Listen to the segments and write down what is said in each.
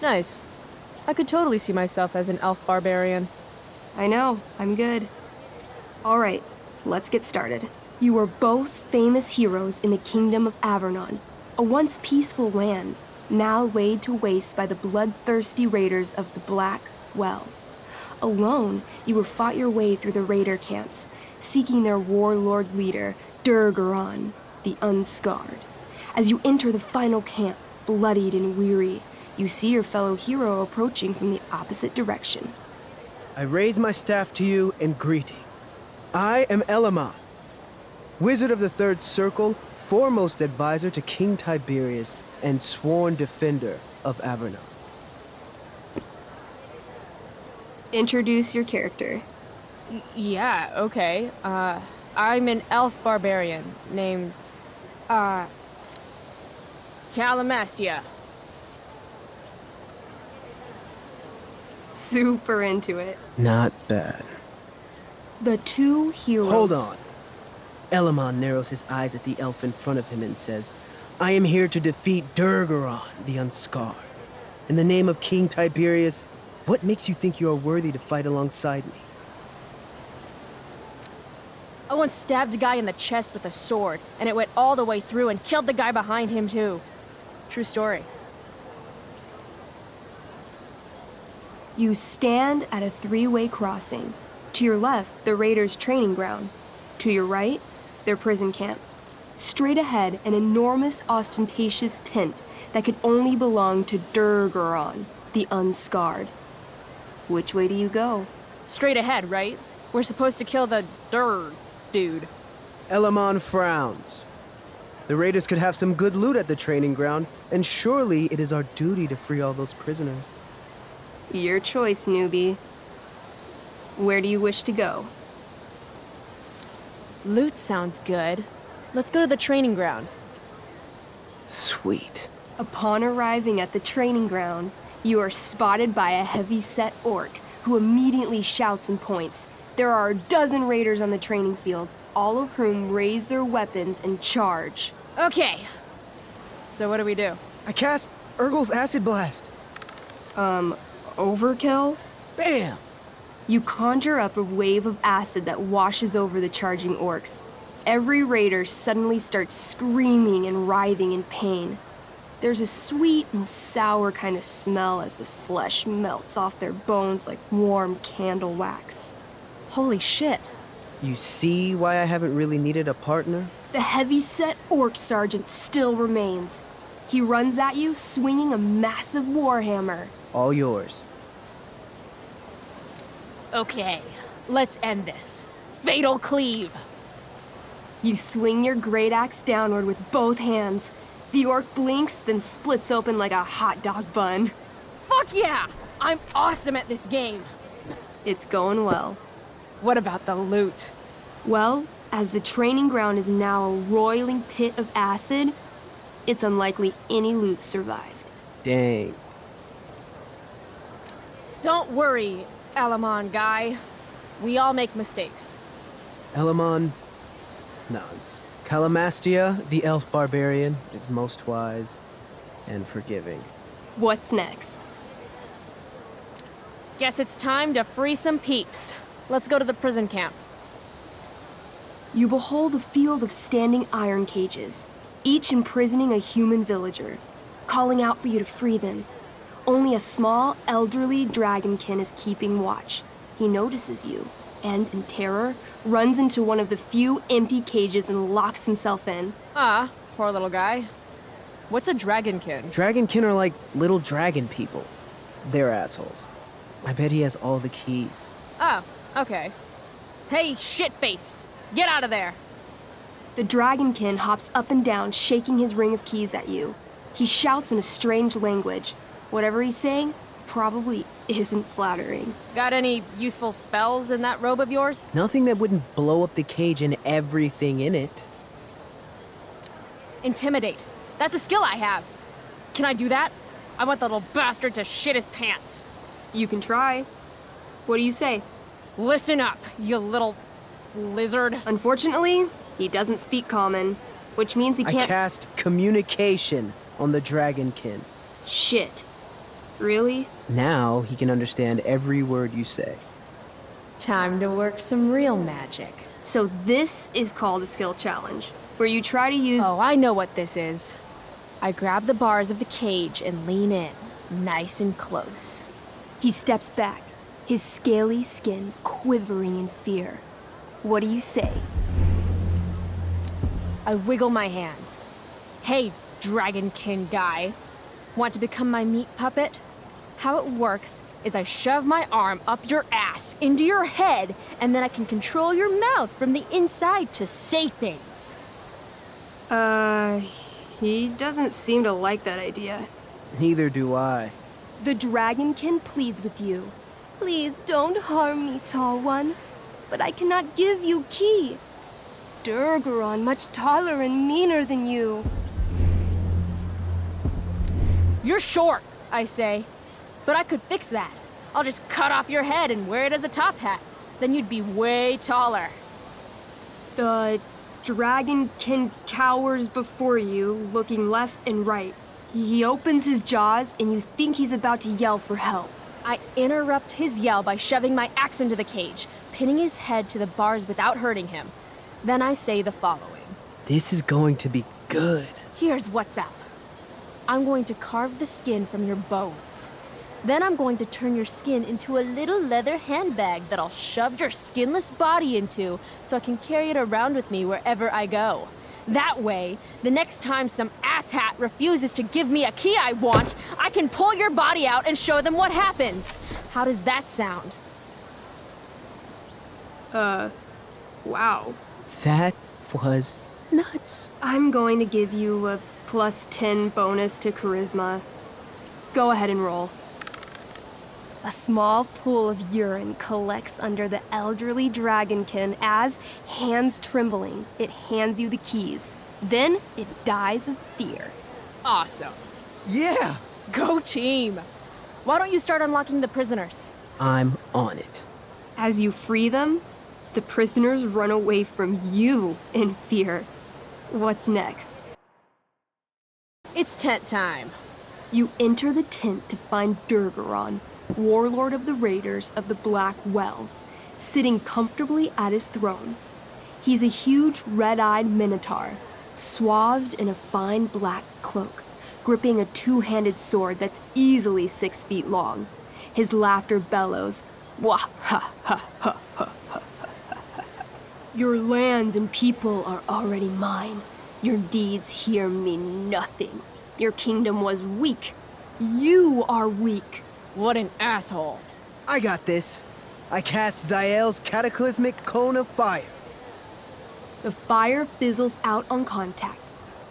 Nice. I could totally see myself as an elf barbarian. I know, I'm good. Alright, let's get started. You are both famous heroes in the Kingdom of Avernon, a once peaceful land, now laid to waste by the bloodthirsty raiders of the Black Well. Alone, you have fought your way through the raider camps, seeking their warlord leader, Durgaron, the Unscarred. As you enter the final camp, bloodied and weary, you see your fellow hero approaching from the opposite direction. I raise my staff to you in greeting. I am Elamon, Wizard of the Third Circle, foremost advisor to King Tiberius, and sworn defender of Avernon. Introduce your character. Yeah, okay. I'm an elf barbarian named, Calamastia. Super into it. Not bad. The two heroes... Hold on. Elamon narrows his eyes at the elf in front of him and says, I am here to defeat Durgaron, the Unscarred. In the name of King Tiberius, what makes you think you are worthy to fight alongside me? I once stabbed a guy in the chest with a sword, and it went all the way through and killed the guy behind him too. True story. You stand at a three-way crossing. To your left, the raiders' training ground. To your right, their prison camp. Straight ahead, an enormous, ostentatious tent that could only belong to Durgaron, the Unscarred. Which way do you go? Straight ahead, right? We're supposed to kill the dude. Elamon frowns. The raiders could have some good loot at the training ground, and surely it is our duty to free all those prisoners. Your choice, newbie. Where do you wish to go? Loot sounds good. Let's go to the training ground. Sweet. Upon arriving at the training ground, you are spotted by a heavy-set orc who immediately shouts and points. There are a dozen raiders on the training field, all of whom raise their weapons and charge. Okay. So what do we do? I cast Urgel's Acid Blast. Overkill? Bam! You conjure up a wave of acid that washes over the charging orcs. Every raider suddenly starts screaming and writhing in pain. There's a sweet and sour kind of smell as the flesh melts off their bones like warm candle wax. Holy shit. You see why I haven't really needed a partner? The heavy-set orc sergeant still remains. He runs at you, swinging a massive warhammer. All yours. Okay, let's end this. Fatal cleave. You swing your great axe downward with both hands. The orc blinks, then splits open like a hot dog bun. Fuck yeah! I'm awesome at this game. It's going well. What about the loot? Well, as the training ground is now a roiling pit of acid, it's unlikely any loot survived. Dang. Don't worry, Elamon guy. We all make mistakes. Elamon nods. Calamastia, the elf barbarian, is most wise and forgiving. What's next? Guess it's time to free some peeps. Let's go to the prison camp. You behold a field of standing iron cages, each imprisoning a human villager, calling out for you to free them. Only a small, elderly dragonkin is keeping watch. He notices you, and in terror, runs into one of the few empty cages and locks himself in. Ah, poor little guy. What's a dragonkin? Dragonkin are like little dragon people. They're assholes. I bet he has all the keys. Oh, okay. Hey, shitface! Get out of there! The dragonkin hops up and down, shaking his ring of keys at you. He shouts in a strange language. Whatever he's saying probably isn't flattering. Got any useful spells in that robe of yours? Nothing that wouldn't blow up the cage and everything in it. Intimidate. That's a skill I have. Can I do that? I want the little bastard to shit his pants. You can try. What do you say? Listen up, you little lizard. Unfortunately, he doesn't speak common, which means he I can't— cast communication on the dragonkin. Shit. Really? Now he can understand every word you say. Time to work some real magic. So this is called a skill challenge, where you try to use... Oh, I know what this is. I grab the bars of the cage and lean in, nice and close. He steps back, his scaly skin quivering in fear. What do you say? I wiggle my hand. Hey, dragonkin guy. Want to become my meat puppet? How it works is I shove my arm up your ass into your head, and then I can control your mouth from the inside to say things. He doesn't seem to like that idea. Neither do I. The dragonkin pleads with you. Please don't harm me, tall one. But I cannot give you ki. Durgaron much taller and meaner than you. You're short, I say. But I could fix that. I'll just cut off your head and wear it as a top hat. Then you'd be way taller. The dragonkin cowers before you, looking left and right. He opens his jaws, and you think he's about to yell for help. I interrupt his yell by shoving my axe into the cage, pinning his head to the bars without hurting him. Then I say the following. This is going to be good. Here's what's up. I'm going to carve the skin from your bones. Then I'm going to turn your skin into a little leather handbag that I'll shove your skinless body into so I can carry it around with me wherever I go. That way, the next time some asshat refuses to give me a key I want, I can pull your body out and show them what happens. How does that sound? Wow. That was nuts. I'm going to give you a +10 bonus to charisma. Go ahead and roll. A small pool of urine collects under the elderly dragonkin as, hands trembling, it hands you the keys. Then it dies of fear. Awesome. Yeah! Go team. Why don't you start unlocking the prisoners? I'm on it. As you free them, the prisoners run away from you in fear. What's next? It's tent time. You enter the tent to find Durgaron, warlord of the Raiders of the Black Well, sitting comfortably at his throne. He's a huge red-eyed minotaur, swathed in a fine black cloak, gripping a two-handed sword that's easily 6 feet long. His laughter bellows, "Wah ha ha ha ha ha ha. Your lands and people are already mine. Your deeds here mean nothing. Your kingdom was weak. You are weak." What an asshole. I got this. I cast Zael's cataclysmic cone of fire. The fire fizzles out on contact.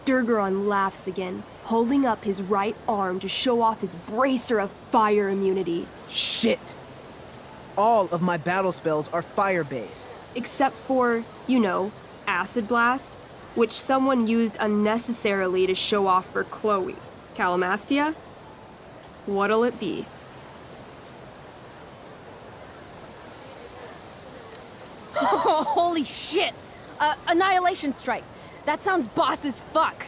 Durgaron laughs again, holding up his right arm to show off his bracer of fire immunity. Shit! All of my battle spells are fire-based. Except for, you know, Acid Blast, which someone used unnecessarily to show off for Chloe. Calamastia? What'll it be? Holy shit! Annihilation Strike. That sounds boss as fuck.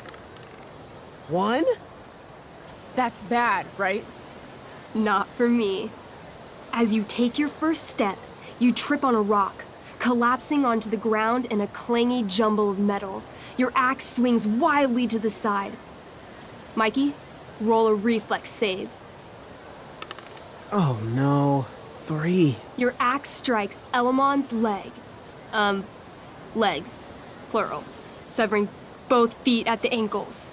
One? That's bad, right? Not for me. As you take your first step, you trip on a rock, collapsing onto the ground in a clangy jumble of metal. Your axe swings wildly to the side. Mikey, roll a reflex save. Oh no. 3. Your axe strikes Elamon's leg. Legs. Plural. Severing both feet at the ankles.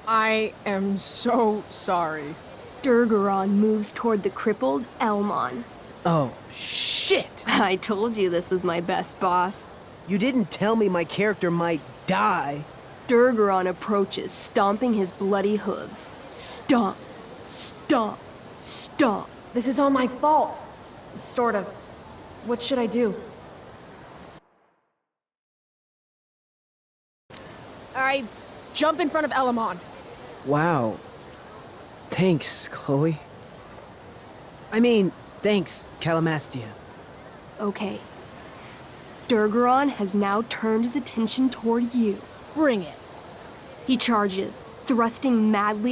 I am so sorry. Durgaron moves toward the crippled Elmon. Oh, shit! I told you this was my best boss. You didn't tell me my character might die. Durgaron approaches, stomping his bloody hooves. Stomp, stomp, stomp. This is all my fault. Sort of. What should I do? I jump in front of Elamon. Wow. Thanks, Chloe. I mean, thanks, Calamastia. Okay. Durgaron has now turned his attention toward you. Bring it. He charges, thrusting madly